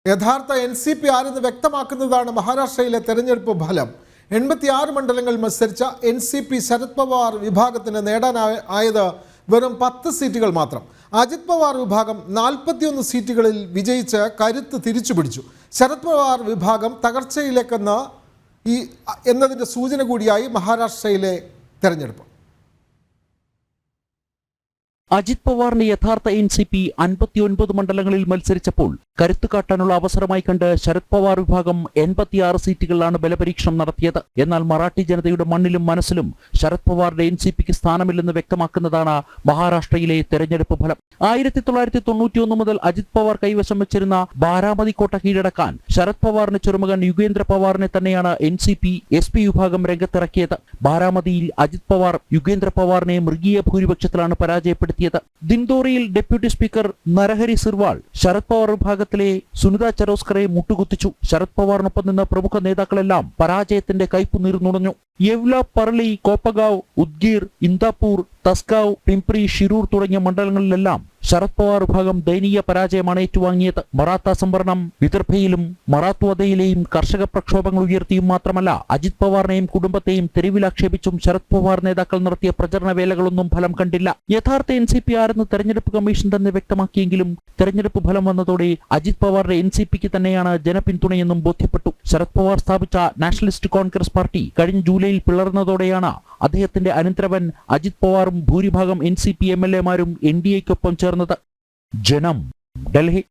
യഥാർത്ഥ NCP ആരെന്ന് വ്യക്തമാക്കുന്നതാണ് മഹാരാഷ്ട്രയിലെ തെരഞ്ഞെടുപ്പ് ഫലം. 86 മണ്ഡലങ്ങൾ മത്സരിച്ച NCP ശരത് പവാർ വിഭാഗത്തിന് നേടാനായത് വെറും 10 സീറ്റുകൾ മാത്രം. അജിത് പവാർ വിഭാഗം 41 സീറ്റുകളിൽ വിജയിച്ച് കരുത്ത് തിരിച്ചുപിടിച്ചു. ശരത് പവാർ വിഭാഗം തകർച്ചയിലേക്കെന്ന് എന്നതിൻ്റെ സൂചന കൂടിയായി മഹാരാഷ്ട്രയിലെ തെരഞ്ഞെടുപ്പ്. അജിത് പവാറിന്റെ യഥാർത്ഥ NCP 59 മണ്ഡലങ്ങളിൽ മത്സരിച്ചപ്പോൾ കരുത്തു കാട്ടാനുള്ള അവസരമായി കണ്ട് ശരത് പവാർ വിഭാഗം 86 സീറ്റുകളിലാണ് ബലപരീക്ഷണം നടത്തിയത്. എന്നാൽ മറാഠി ജനതയുടെ മണ്ണിലും മനസ്സിലും ശരത് പവാറിന്റെ NCPക്ക് സ്ഥാനമില്ലെന്ന് വ്യക്തമാക്കുന്നതാണ് മഹാരാഷ്ട്രയിലെ തെരഞ്ഞെടുപ്പ് ഫലം. 1991 മുതൽ അജിത് പവാർ കൈവശം വെച്ചിരുന്ന ബാരാമതി കോട്ട കീഴടക്കാൻ ശരത് പവാറിന്റെ ചെറുമകൻ യുഗേന്ദ്ര പവാറിനെ തന്നെയാണ് NCP SP വിഭാഗം രംഗത്തിറക്കിയത്. ബാരാമതിയിൽ അജിത് പവാർ യുഗേന്ദ്ര പവാറിനെ മൃഗീയ ഭൂരിപക്ഷത്തിലാണ് പരാജയപ്പെടുത്തിയത്. ദിൻദോറിയിൽ ഡെപ്യൂട്ടി സ്പീക്കർ നരഹരി സിർവാൾ ശരത് പവാർ വിഭാഗത്തിലെ സുനിത ചരോസ്കറെ മുട്ടുകുത്തിച്ചു. ശരത് പവാറിനൊപ്പം നിന്ന പ്രമുഖ നേതാക്കളെല്ലാം പരാജയത്തിന്റെ കയ്പുനീർ നുണഞ്ഞു. യെവ്ല, പറളി, കോപ്പഗാവ്, ഉദ്ഗീർ, ഇന്ദാപൂർ, തസ്കാവ്, പിംപ്രി, ഷിരൂർ തുടങ്ങിയ മണ്ഡലങ്ങളിലെല്ലാം ശരത് പവാർ വിഭാഗം ദയനീയ പരാജയമാണ് ഏറ്റുവാങ്ങിയത്. മറാത്ത സംവരണം വിദർഭയിലും മറാത്വാദയിലെയും കർഷക പ്രക്ഷോഭങ്ങൾ ഉയർത്തിയും മാത്രമല്ല അജിത് പവാറിനെയും കുടുംബത്തെയും തെരുവിലാക്ഷേപിച്ചും ശരത് പവാർ നേതാക്കൾ നടത്തിയ പ്രചരണ വേലകളൊന്നും ഫലം കണ്ടില്ല. യഥാർത്ഥ NCP ആരെന്ന് തെരഞ്ഞെടുപ്പ് കമ്മീഷൻ തന്നെ വ്യക്തമാക്കിയെങ്കിലും തെരഞ്ഞെടുപ്പ് ഫലം വന്നതോടെ അജിത് പവാറിന്റെ NCPക്ക് തന്നെയാണ് ജനപിന്തുണയെന്നും ബോധ്യപ്പെട്ടു. ശരത് പവാർ സ്ഥാപിച്ച നാഷണലിസ്റ്റ് കോൺഗ്രസ് പാർട്ടി കഴിഞ്ഞ ജൂലൈയിൽ പിളർന്നതോടെയാണ് അദ്ദേഹത്തിന്റെ അനന്തരവൻ അജിത് പവാറും ഭൂരിഭാഗം NCP MLA മാരും NDAക്കൊപ്പം ചേർന്നത്. ജനം, ഡൽഹി.